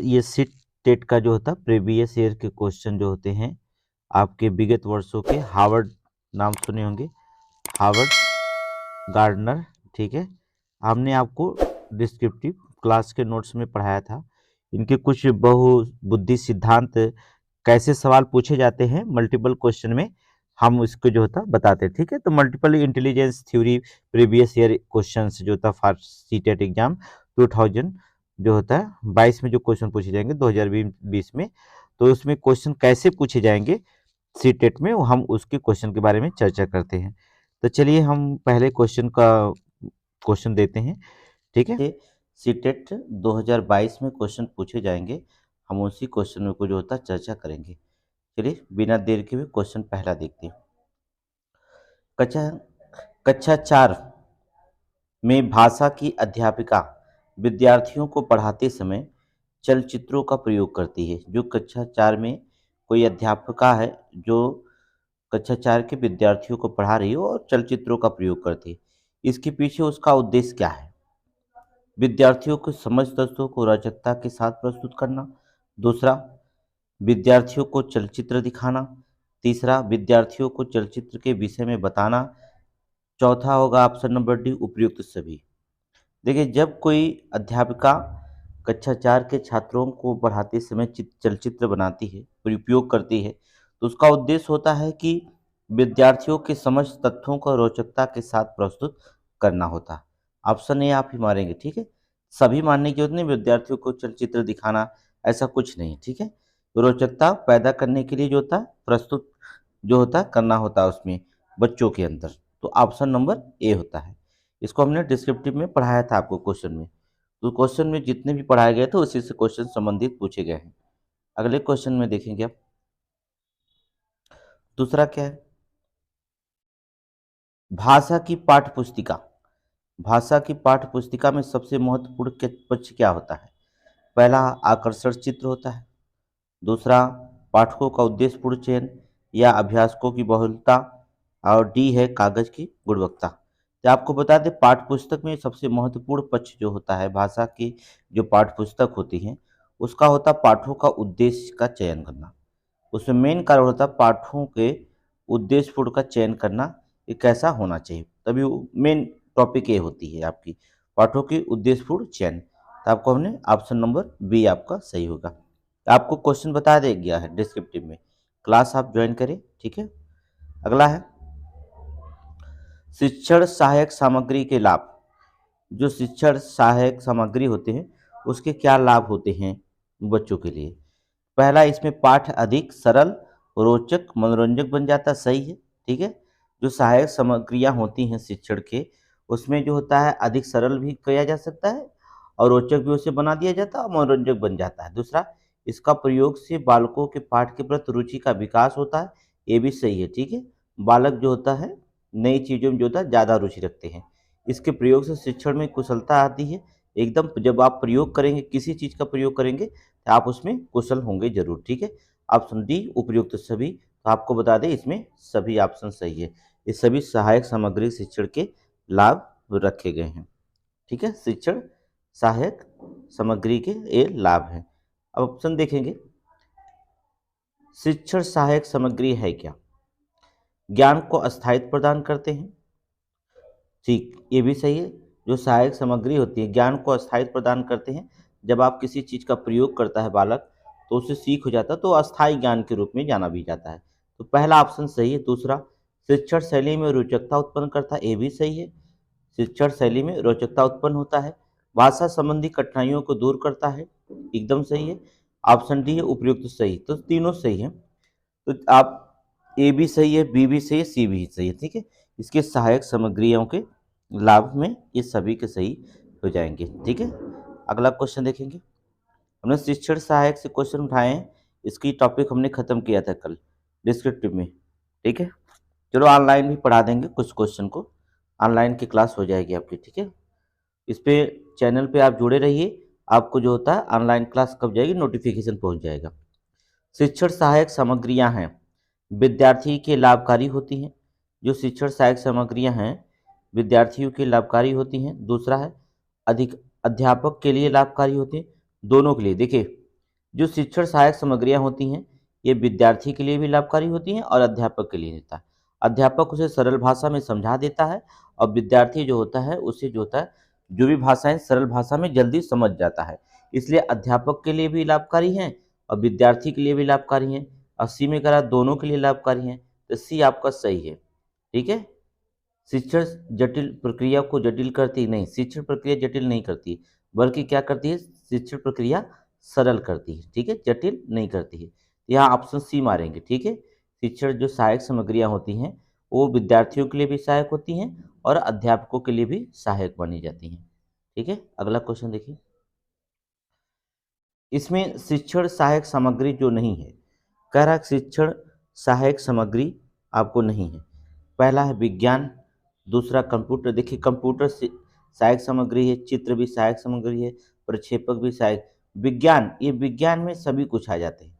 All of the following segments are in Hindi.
ये सीट टेट का जो होता है प्रीवियस ईयर के क्वेश्चन जो होते हैं आपके विगत वर्षों के, हार्वर्ड नाम सुने होंगे, हार्वर्ड गार्डनर, ठीक है। हमने आपको डिस्क्रिप्टिव क्लास के नोट्स में पढ़ाया था। इनके कुछ बहुबुद्धि सिद्धांत कैसे सवाल पूछे जाते हैं मल्टीपल क्वेश्चन में, हम इसको जो होता बताते हैं, ठीक है। तो multiple intelligence theory previous year questions जो होता फॉर सीटेट एग्जाम 2000 जो होता है 22 में जो क्वेश्चन पूछे जाएंगे 2020 में, तो उसमें क्वेश्चन कैसे पूछे जाएंगे सीटेट में, हम उसके क्वेश्चन के बारे में चर्चा करते हैं। तो चलिए हम पहले क्वेश्चन देते हैं, ठीक है। सीटेट 2022 में क्वेश्चन पूछे जाएंगे, हम उसी क्वेश्चन को जो होता चर्चा करेंगे। चलिए बिना देर के भी क्वेश्चन पहला देखते हैं। कक्षा 4 में भाषा की अध्यापिका विद्यार्थियों को पढ़ाते समय चलचित्रों का प्रयोग करती है। जो कक्षा 4 में कोई अध्यापिका है जो कक्षा 4 के विद्यार्थियों को पढ़ा रही हो और चलचित्रों का प्रयोग करती है, इसके पीछे उसका उद्देश्य क्या है? विद्यार्थियों को समझ तत्वों को रोचकता के साथ प्रस्तुत करना, दूसरा विद्यार्थियों को चलचित्र दिखाना, तीसरा विद्यार्थियों को चलचित्र के विषय में बताना, चौथा होगा ऑप्शन नंबर डी उपयुक्त सभी। देखिए, जब कोई अध्यापिका कक्षा 4 के छात्रों को पढ़ाते समय चलचित्र बनाती है और उपयोग करती है, तो उसका उद्देश्य होता है कि विद्यार्थियों के समझ तथ्यों को रोचकता के साथ प्रस्तुत करना होता है। ऑप्शन ए आप ही मारेंगे, ठीक है। सभी मानने की जरूरत नहीं, विद्यार्थियों को चलचित्र दिखाना ऐसा कुछ नहीं, ठीक है। रोचकता पैदा करने के लिए जो होता है प्रस्तुत जो होता है करना होता है उसमें बच्चों के अंदर, तो ऑप्शन नंबर ए होता है। इसको हमने डिस्क्रिप्टिव में पढ़ाया था आपको क्वेश्चन में, तो क्वेश्चन में जितने भी पढ़ाए गए थे उसी से क्वेश्चन संबंधित पूछे गए हैं। अगले क्वेश्चन में देखेंगे आप, दूसरा क्या है? भाषा की पाठ्य पुस्तिका। भाषा की पाठ्य पुस्तिका में सबसे महत्वपूर्ण पक्ष क्या होता है? पहला आकर्षण चित्र होता है, दूसरा पाठकों का उद्देश्यपूर्ण चयन या अभ्यासकों की बहुलता, और डी है कागज की गुणवत्ता। तो आपको बता दें पाठ्य पुस्तक में सबसे महत्वपूर्ण पक्ष जो होता है भाषा की जो पाठ्य पुस्तक होती है उसका होता पाठों का उद्देश्य का चयन करना। उसमें मेन कारण होता है पाठों के उद्देश्यपूर्ण का चयन करना, ये कैसा होना चाहिए, तभी मेन टॉपिक ये होती है आपकी पाठों की उद्देश्यपूर्ण चयन। तो आपको हमने ऑप्शन नंबर बी आपका सही होगा। आपको क्वेश्चन बता दिया गया है डिस्क्रिप्टिव में, क्लास आप ज्वाइन करें, ठीक है। अगला है शिक्षण सहायक सामग्री के लाभ। जो शिक्षण सहायक सामग्री होते हैं उसके क्या लाभ होते हैं बच्चों के लिए? पहला, इसमें पाठ अधिक सरल, रोचक, मनोरंजक बन जाता, सही है, ठीक है। जो सहायक सामग्रियां होती हैं शिक्षण के उसमें जो होता है अधिक सरल भी किया जा सकता है और रोचक भी उसे बना दिया जाता है और मनोरंजक बन जाता है। दूसरा, इसका प्रयोग से बालकों के पाठ के प्रति रुचि का विकास होता है, ये भी सही है, ठीक है। बालक जो होता है नई चीज़ों में जो होता है ज़्यादा रुचि रखते हैं। इसके प्रयोग से शिक्षण में कुशलता आती है, एकदम जब आप प्रयोग करेंगे किसी चीज़ का प्रयोग करेंगे तो आप उसमें कुशल होंगे जरूर, ठीक है। ऑप्शन डी उपयुक्त सभी, तो आपको बता दें इसमें सभी ऑप्शन सही है। ये सभी सहायक सामग्री शिक्षण के लाभ रखे गए हैं, ठीक है। शिक्षण सहायक सामग्री के ये लाभ हैं। अब ऑप्शन देखेंगे, शिक्षण सहायक सामग्री है क्या? ज्ञान को अस्थायित्व प्रदान करते हैं, ठीक, ये भी सही है। जो सहायक सामग्री होती है ज्ञान को अस्थायित्व प्रदान करते हैं। जब आप किसी चीज़ का प्रयोग करता है बालक तो उसे सीख हो जाता है, तो अस्थायी ज्ञान के रूप में जाना भी जाता है, तो पहला ऑप्शन सही है। दूसरा, शिक्षण शैली में रोचकता उत्पन्न करता है, ये भी सही है। शिक्षण शैली में रोचकता उत्पन्न होता है। भाषा संबंधी कठिनाइयों को दूर करता है, एकदम सही है। ऑप्शन डी है उपयुक्त सही, तो तीनों सही है। तो आप ए भी सही है, बी भी सही है, सी भी सही है, ठीक है। इसके सहायक सामग्रियों के लाभ में ये सभी के सही हो जाएंगे, ठीक है। अगला क्वेश्चन देखेंगे, हमने शिक्षण सहायक से क्वेश्चन उठाए हैं, इसकी टॉपिक हमने खत्म किया था कल डिस्क्रिप्टिव में, ठीक है। चलो ऑनलाइन भी पढ़ा देंगे कुछ क्वेश्चन को, ऑनलाइन की क्लास हो जाएगी आपकी, ठीक है। इस पे चैनल पे आप जुड़े रहिए, आपको जो होता है ऑनलाइन क्लास कब जाएगी नोटिफिकेशन पहुंच जाएगा। शिक्षण सहायक सामग्रियां हैं विद्यार्थी के लाभकारी होती हैं। जो शिक्षण सहायक सामग्रियां हैं विद्यार्थियों के लाभकारी होती हैं। दूसरा है अधिक अध्यापक के लिए लाभकारी होती हैं, दोनों के लिए। देखिए जो शिक्षण सहायक सामग्रियां होती हैं ये विद्यार्थी के लिए भी लाभकारी होती हैं और अध्यापक के लिए होता है। अध्यापक उसे सरल भाषा में समझा देता है और विद्यार्थी जो होता है उसे जो होता है जो भी भाषाएं सरल भाषा में जल्दी समझ जाता है। इसलिए अध्यापक के लिए भी लाभकारी हैं और विद्यार्थी के लिए भी लाभकारी हैं। और सी में करा दोनों के लिए लाभकारी हैं, तो सी आपका सही है। ठीक है। शिक्षण जटिल प्रक्रिया को जटिल करती नहीं, शिक्षण प्रक्रिया जटिल नहीं करती, बल्कि क्या करती है, शिक्षण प्रक्रिया सरल करती है। ठीक है, जटिल नहीं करती है। यहाँ ऑप्शन सी मारेंगे। ठीक है, शिक्षण जो सहायक सामग्रियाँ होती हैं वो विद्यार्थियों के लिए भी सहायक होती हैं और अध्यापकों के लिए भी सहायक मानी जाती हैं। ठीक है, अगला क्वेश्चन देखिए। इसमें शिक्षण सहायक सामग्री जो नहीं है, कह रहा है शिक्षण सहायक सामग्री आपको नहीं है। पहला है विज्ञान, दूसरा कंप्यूटर। देखिए कंप्यूटर से सहायक सामग्री है, चित्र भी सहायक सामग्री है, प्रक्षेपक भी सहायक। विज्ञान, ये विज्ञान में सभी कुछ आ जाते हैं।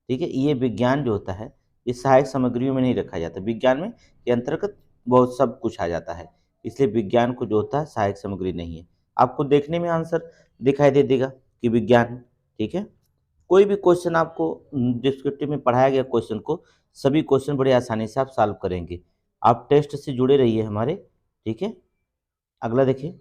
ठीक है, ये विज्ञान जो होता है ये सहायक सामग्रियों में नहीं रखा जाता। विज्ञान में के अंतर्गत बहुत सब कुछ आ जाता है, इसलिए विज्ञान को जो होता है सहायक सामग्री नहीं है। आपको देखने में आंसर दिखाई दे देगा कि विज्ञान। ठीक है, कोई भी क्वेश्चन आपको डिस्क्रिप्टिव में पढ़ाया गया क्वेश्चन को सभी क्वेश्चन बड़े आसानी से आप सॉल्व करेंगे। आप टेस्ट से जुड़े रहिए हमारे। ठीक है, अगला देखिए।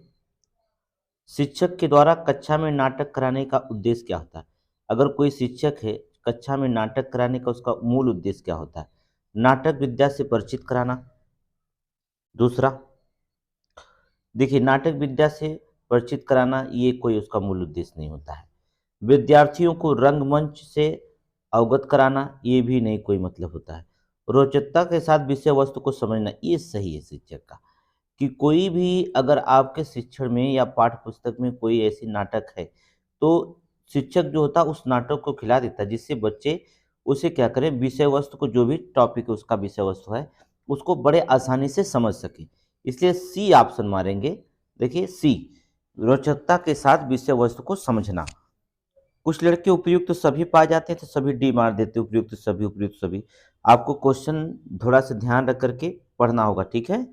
शिक्षक के द्वारा कक्षा में नाटक कराने का उद्देश्य क्या होता है। अगर कोई शिक्षक है कक्षा में नाटक कराने का उसका मूल उद्देश्य क्या होता है। नाटक विद्या से परिचित कराना। दूसरा, देखिए नाटक विद्या से परिचित कराना ये कोई उसका मूल उद्देश्य नहीं होता है। विद्यार्थियों को रंगमंच से अवगत कराना ये भी नहीं कोई मतलब होता है। रोचकता के साथ विषय वस्तु को समझना ये सही है शिक्षक का। कि कोई भी अगर आपके शिक्षण में या पाठ्य पुस्तक में कोई ऐसी नाटक है तो शिक्षक जो होता है उस नाटक को खिला देता है जिससे बच्चे उसे क्या करें, विषय वस्तु को जो भी टॉपिक है उसका विषय वस्तु है उसको बड़े आसानी से समझ सके। इसलिए सी ऑप्शन मारेंगे। देखिए सी, रोचकता के साथ विषय वस्तु को समझना। कुछ लड़के उपयुक्त तो सभी पाए जाते हैं तो सभी डी मार देते, उपयुक्त सभी उपयुक्त सभी। आपको क्वेश्चन थोड़ा सा ध्यान रख करके पढ़ना होगा। ठीक है,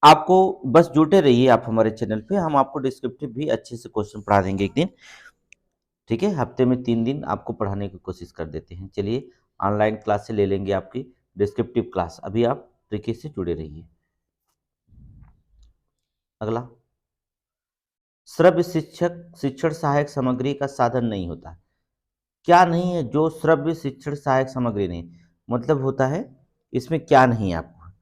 आपको बस जुटे रहिए आप हमारे चैनल पे, हम आपको डिस्क्रिप्टिव भी अच्छे से क्वेश्चन पढ़ा देंगे एक दिन। ठीक है, हफ्ते में 3 दिन आपको पढ़ाने की कोशिश कर देते हैं। चलिए ऑनलाइन क्लास से ले लेंगे आपकी डिस्क्रिप्टिव क्लास, अभी आप तरीके से जुड़े रहिए। अगला, श्रव्य शिक्षक शिक्षण सहायक सामग्री का साधन नहीं होता। क्या नहीं है जो श्रव्य शिक्षण सहायक सामग्री नहीं, मतलब होता है इसमें क्या नहीं है आपको।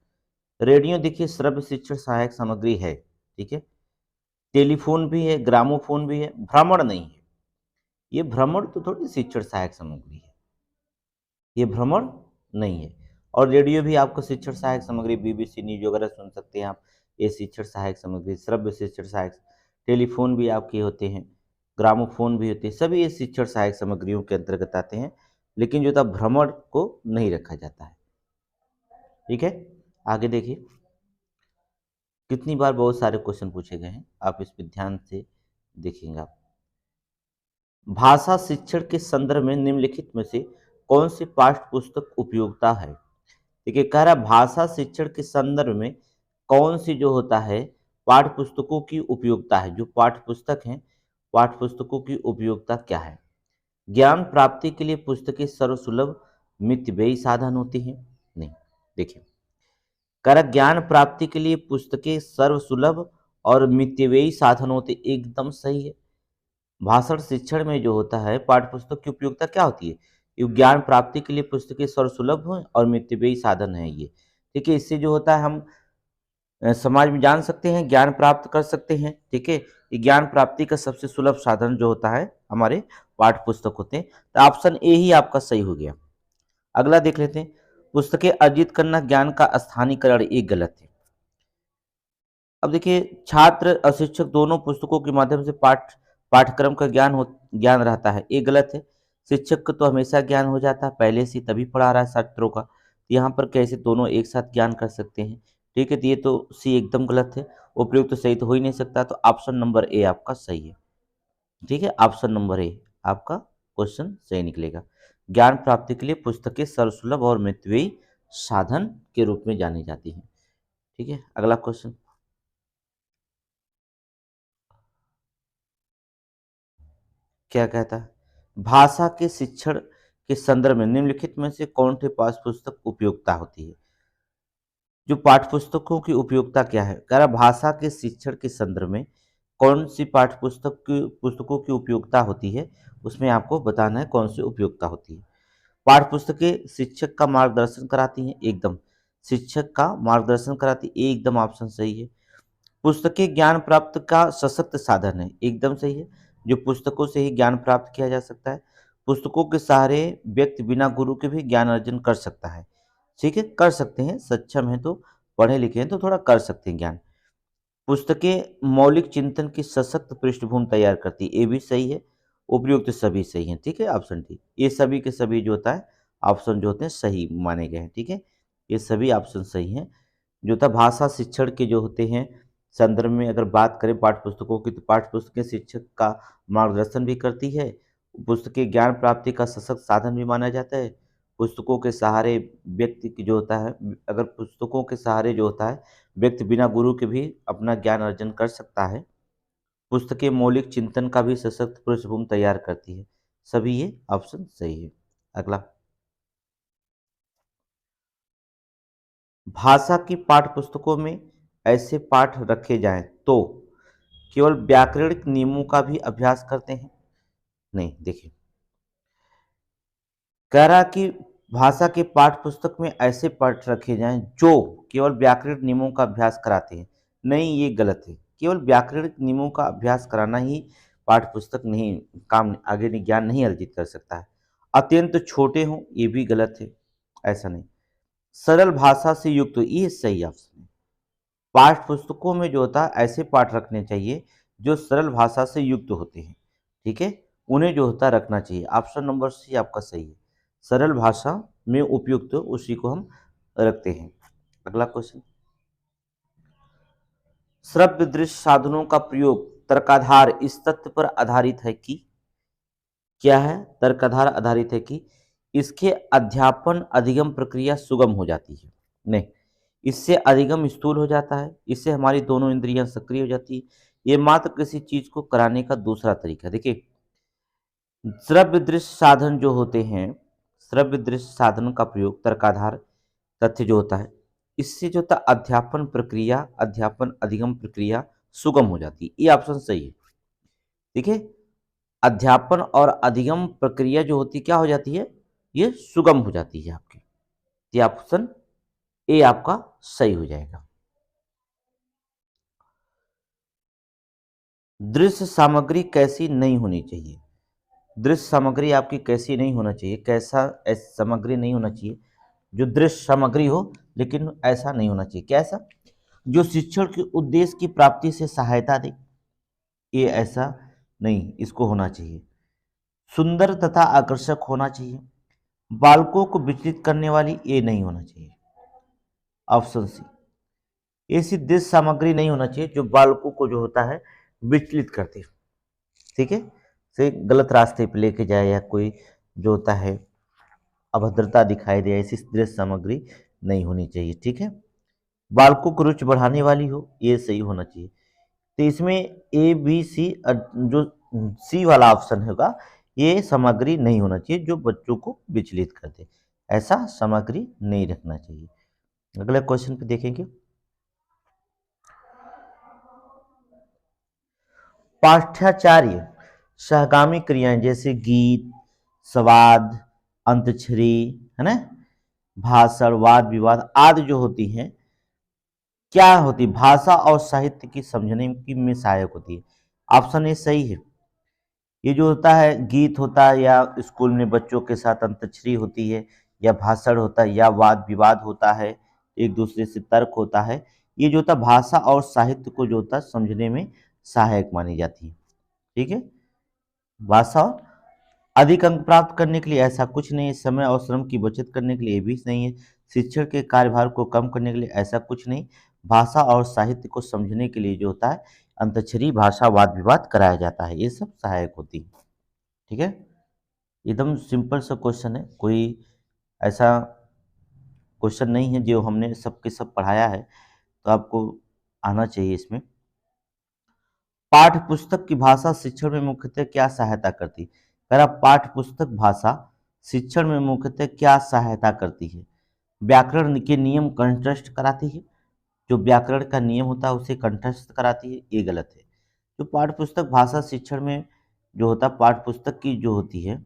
रेडियो देखिए श्रव्य शिक्षण सहायक सामग्री है। ठीक है, टेलीफोन भी है, ग्रामोफोन भी है, भ्रमण नहीं है। ये भ्रमण तो थोड़ी शिक्षण सहायक सामग्री है, ये भ्रमण नहीं है। और रेडियो भी आपको शिक्षण सहायक सामग्री, बीबीसी न्यूज वगैरह सुन सकते हैं आप, ये शिक्षण सहायक सामग्री, श्रव्य शिक्षण सहायक। टेलीफोन भी आपके होते हैं, ग्रामोफोन भी होते हैं, सभी ये शिक्षण सहायक सामग्रियों के अंतर्गत आते हैं। लेकिन जो था भ्रमण को नहीं रखा जाता है। ठीक है, आगे देखिए। कितनी बार बहुत सारे क्वेश्चन पूछे गए हैं, आप इस पर ध्यान से देखेंगे आप। भाषा शिक्षण के संदर्भ में निम्नलिखित में से कौन सी पाठ्य पुस्तक उपयोगिता है। देखिए कह रहा है भाषा शिक्षण के संदर्भ में कौन सी जो होता है पाठ्य पुस्तकों की उपयोगिता है। जो पाठ्य पुस्तक हैं पाठ्य पुस्तकों की उपयोगिता क्या है। ज्ञान प्राप्ति के लिए पुस्तकें सर्वसुलभ मितव्ययी साधन होती हैं। नहीं, देखिए कह रहा ज्ञान प्राप्ति के लिए पुस्तकें सर्वसुलभ और मितव्ययी साधन होते, एकदम सही है। भाषण शिक्षण में जो होता है पाठ्य पुस्तक की उपयोगिता क्या होती है, ये ज्ञान प्राप्ति के लिए पुस्तकें सर्वसुलभ हैं और मितव्ययी साधन है ये। ठीक है, इससे जो होता है हम समाज में जान सकते हैं, ज्ञान प्राप्त कर सकते हैं। ठीक है, ये ज्ञान प्राप्ति का सबसे सुलभ साधन जो होता है हमारे पाठ्य पुस्तक होते हैं। तो ऑप्शन ए ही आपका सही हो गया। अगला देख लेते हैं, पुस्तकें अर्जित करना ज्ञान का स्थानीयकरण, ये गलत है। अब देखिए छात्र और शिक्षक दोनों पुस्तकों के माध्यम से पाठ्यक्रम का ज्ञान रहता है, ये गलत है। शिक्षक को तो हमेशा ज्ञान हो जाता है, पहले से तभी पढ़ा रहा है छात्रों का, यहाँ पर कैसे दोनों एक साथ ज्ञान कर सकते हैं। ठीक है, तो ये तो सी एकदम गलत है, उपयुक्त तो सही तो हो ही नहीं सकता। तो ऑप्शन नंबर ए आपका सही है। ठीक है, ऑप्शन नंबर ए आपका क्वेश्चन सही निकलेगा। ज्ञान प्राप्ति के लिए पुस्तकें सर्वसुलभ और मितव्ययी साधन के रूप में जानी जाती हैं। ठीक है, अगला क्वेश्चन। क्या कहता है, भाषा के शिक्षण के संदर्भ में निम्नलिखित में से कौन सी पाठ्य पुस्तक उपयोगिता होती है? जो पाठ्य पुस्तकों की उपयोगिता क्या है, कह रहा भाषा के शिक्षण के संदर्भ में कौन सी पाठ्य पुस्तकों की उपयोगिता होती है, उसमें आपको बताना है कौन सी उपयोगिता होती है। पाठ्य पुस्तकें शिक्षक का मार्गदर्शन कराती हैं, एकदम। शिक्षक का मार्गदर्शन कराती, एकदम ऑप्शन सही है। पुस्तकें ज्ञान प्राप्त का सशक्त साधन है, एकदम सही है। जो पुस्तकों से ही ज्ञान प्राप्त किया जा सकता है। पुस्तकों के सहारे व्यक्ति बिना गुरु के भी ज्ञान अर्जन कर सकता है। ठीक है, कर सकते हैं, सक्षम है तो, पढ़े लिखे हैं तो थोड़ा कर सकते हैं ज्ञान। पुस्तकें मौलिक चिंतन की सशक्त पृष्ठभूमि तैयार करती है, ये भी सही है। उपयुक्त सभी सही हैं, ठीक है, ऑप्शन डी। ये सभी के सभी जो होता है ऑप्शन जो होते हैं सही माने गए हैं, ठीक है। ये सभी ऑप्शन सही हैं। जो होता है भाषा शिक्षण के जो होते हैं संदर्भ में अगर बात करें पाठ्य पुस्तकों की, तो पाठ्य पुस्तकें शिक्षक का मार्गदर्शन भी करती है। पुस्तकें ज्ञान प्राप्ति का सशक्त साधन भी माना जाता है। पुस्तकों के सहारे व्यक्ति की जो होता है, अगर पुस्तकों के सहारे जो होता है व्यक्ति बिना गुरु के भी अपना ज्ञान अर्जन कर सकता है। पुस्तकें मौलिक चिंतन का भी सशक्त पृष्ठभूमि तैयार करती है। सभी ये ऑप्शन सही है। अगला, भाषा की पाठ्य पुस्तकों में ऐसे पाठ रखे जाएं तो केवल व्याकरणिक नियमों का भी अभ्यास करते हैं? नहीं, देखिए, कह रहा कि भाषा के पाठ्य पुस्तक में ऐसे पाठ रखे जाएं जो केवल व्याकरणिक नियमों का अभ्यास कराते हैं। नहीं, ये गलत है। केवल व्याकरणिक नियमों का अभ्यास कराना ही पाठ्य पुस्तक नहीं, काम आगे नहीं, ज्ञान नहीं अर्जित कर सकता है। अत्यंत छोटे हों, ये भी गलत है, ऐसा नहीं। सरल भाषा से युक्त, ये सही ऑप्शन है। पाठ्य पुस्तकों में जो होता है ऐसे पाठ रखने चाहिए जो सरल भाषा से युक्त होते हैं, ठीक है, उन्हें जो होता है रखना चाहिए। ऑप्शन नंबर सी आपका सही है। सरल भाषा में उपयुक्त उसी को हम रखते हैं। अगला क्वेश्चन, श्रव्य दृश्य साधनों का प्रयोग तर्काधार इस तथ्य पर आधारित है कि, क्या है, तर्काधार आधारित है कि इसके अध्यापन अधिगम प्रक्रिया सुगम हो जाती है। नहीं, इससे अधिगम स्थूल हो जाता है, इससे हमारी दोनों इंद्रियां सक्रिय हो जाती है। ये मात्र किसी चीज को कराने का दूसरा तरीका है। देखिए, श्रव्य दृश्य साधन जो होते हैं, श्रव्य दृश्य साधन का प्रयोग तर्काधार तथ्य जो होता है, इससे जो होता है अध्यापन प्रक्रिया, अध्यापन अधिगम प्रक्रिया सुगम हो जाती है। ये ऑप्शन सही है। देखिए, अध्यापन और अधिगम प्रक्रिया जो होती है क्या हो जाती है, ये सुगम हो जाती है आपकी। ये ऑप्शन ए आपका सही हो जाएगा। दृश्य सामग्री कैसी नहीं होनी चाहिए? दृश्य सामग्री आपकी कैसी नहीं होना चाहिए, कैसा सामग्री नहीं होना चाहिए? जो दृश्य सामग्री हो लेकिन ऐसा नहीं होना चाहिए, कैसा, जो शिक्षण के उद्देश्य की प्राप्ति से सहायता दे, ये ऐसा नहीं, इसको होना चाहिए। सुंदर तथा आकर्षक होना चाहिए। बालकों को विचलित करने वाली, ये नहीं होना चाहिए। ऑप्शन सी, ऐसी दृश्य सामग्री नहीं होना चाहिए जो बालकों को जो होता है विचलित करते, ठीक है, से गलत रास्ते पे लेके जाए या कोई जो होता है अभद्रता दिखाई दे, ऐसी दृश्य सामग्री नहीं होनी चाहिए, ठीक है। बालकों को रुचि बढ़ाने वाली हो, ये सही होना चाहिए। तो इसमें ए बी सी जो सी वाला ऑप्शन होगा, ये सामग्री नहीं होना चाहिए जो बच्चों को विचलित कर दे, ऐसा सामग्री नहीं रखना चाहिए। अगले क्वेश्चन पे देखेंगे, पाठ्याचार्य सहगामी क्रियाएं जैसे गीत, संवाद, अंतछरी, है ना, भाषण, वाद विवाद आदि जो होती हैं, क्या होती, भाषा और साहित्य की समझने की में सहायक होती है। ऑप्शन ए सही है। ये जो होता है गीत होता है, या स्कूल में बच्चों के साथ अंतक्षरी होती है, या भाषण होता है, या वाद विवाद होता है, एक दूसरे से तर्क होता है, ये जो होता है भाषा और साहित्य को जो होता है समझने में सहायक मानी जाती है, ठीक है। भाषा और अधिक अंक प्राप्त करने के लिए ऐसा कुछ नहीं है। समय और श्रम की बचत करने के लिए ये भी नहीं है। शिक्षण के कार्यभार को कम करने के लिए ऐसा कुछ नहीं। भाषा और साहित्य को समझने के लिए जो होता है अंतछरी, भाषा, वाद विवाद कराया जाता है, ये सब सहायक होती है, ठीक है। एकदम सिंपल सा क्वेश्चन है, कोई ऐसा क्वेश्चन नहीं है जो हमने सबके सब पढ़ाया है, तो आपको आना चाहिए इसमें। पाठ्य पुस्तक की भाषा शिक्षण में मुख्यतः क्या सहायता करती? कह रहा पाठ्य पुस्तक भाषा शिक्षण में मुख्यतः क्या सहायता करती है? व्याकरण के नियम कंठस्थ कराती है। जो व्याकरण का नियम होता है उसे कंठस्थ कराती है, ये गलत है। जो पाठ्य पुस्तक भाषा शिक्षण में जो होता है, पाठ्य पुस्तक की जो होती है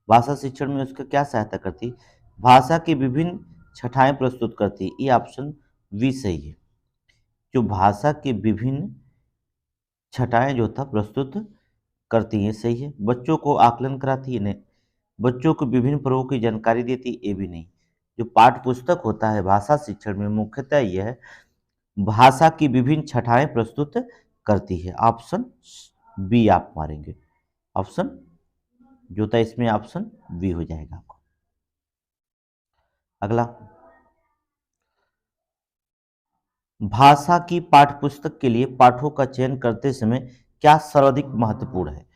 भाषा शिक्षण में उसका क्या सहायता करती है? भाषा की विभिन्न छटाएं प्रस्तुत करती है, ये ऑप्शन बी सही है। जो भाषा के विभिन्न छटाएं जो था प्रस्तुत करती हैं, सही है। बच्चों को आकलन कराती है, नहीं। बच्चों को विभिन्न पर्वों की जानकारी देती है, ये भी नहीं। जो पाठ्य पुस्तक होता है भाषा शिक्षण में मुख्यतः यह है भाषा की विभिन्न छटाएं प्रस्तुत करती है, ऑप्शन बी आप मारेंगे। ऑप्शन जो था इसमें ऑप्शन बी हो जाएगा आपको। अगला, भाषा की पाठ्यपुस्तक के लिए पाठों का चयन करते समय क्या सर्वाधिक महत्वपूर्ण है?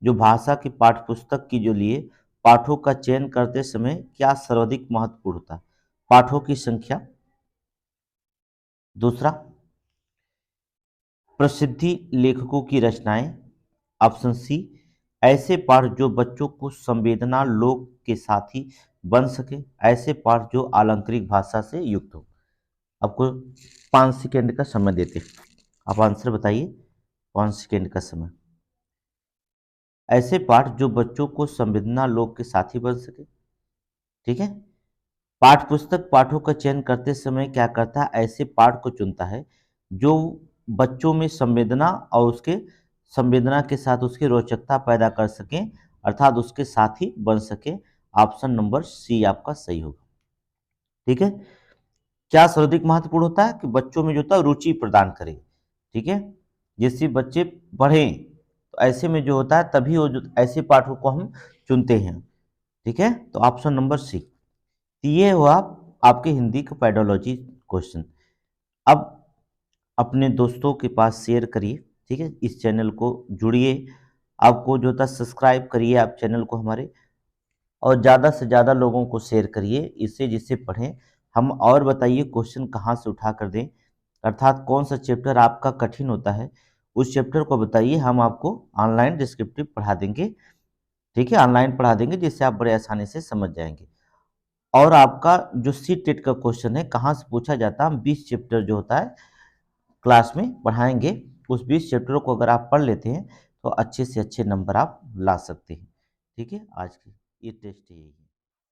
जो भाषा की पाठ्यपुस्तक की जो लिए पाठों का चयन करते समय क्या सर्वाधिक महत्वपूर्ण होता है? पाठों की संख्या, दूसरा प्रसिद्धि लेखकों की रचनाएं, ऑप्शन सी ऐसे पाठ जो बच्चों को संवेदना लोक के साथी बन सके, ऐसे पाठ जो आलंकारिक भाषा से युक्त हो। आपको 5 सेकेंड का समय देते, आप आंसर बताइए। 5 सेकेंड का समय। ऐसे पाठ जो बच्चों को संवेदना लोक के साथी बन सके, ठीक है। पाठ्य पुस्तक पाठों का चयन करते समय क्या करता है? ऐसे पाठ को चुनता है जो बच्चों में संवेदना और उसके संवेदना के साथ उसकी रोचकता पैदा कर सके, अर्थात उसके साथी बन सके। ऑप्शन नंबर सी आपका सही होगा, ठीक है। क्या सर्वाधिक महत्वपूर्ण होता है? कि बच्चों में जो होता है रुचि प्रदान करे, ठीक है। जिससे बच्चे पढ़ें, तो ऐसे में जो होता है तभी वो जो ऐसे पाठों को हम चुनते हैं, ठीक है। तो ऑप्शन नंबर सी। तो ये हुआ आपके हिंदी का पेडोलॉजी क्वेश्चन। अब अपने दोस्तों के पास शेयर करिए, ठीक है। इस चैनल को जुड़िए, आपको जो था सब्सक्राइब करिए आप चैनल को हमारे, और ज़्यादा से ज़्यादा लोगों को शेयर करिए इससे, जिससे पढ़ें हम। और बताइए क्वेश्चन कहाँ से उठा कर दें, अर्थात कौन सा चैप्टर आपका कठिन होता है उस चैप्टर को बताइए, हम आपको ऑनलाइन डिस्क्रिप्टिव पढ़ा देंगे, ठीक है। ऑनलाइन पढ़ा देंगे जिससे आप बड़े आसानी से समझ जाएंगे। और आपका जो सी टेट का क्वेश्चन है कहाँ से पूछा जाता है, हम 20 चैप्टर जो होता है क्लास में पढ़ाएंगे। उस 20 चैप्टरों को अगर आप पढ़ लेते हैं तो अच्छे से अच्छे नंबर आप ला सकते हैं, ठीक है। आज की ये टेस्ट यही है।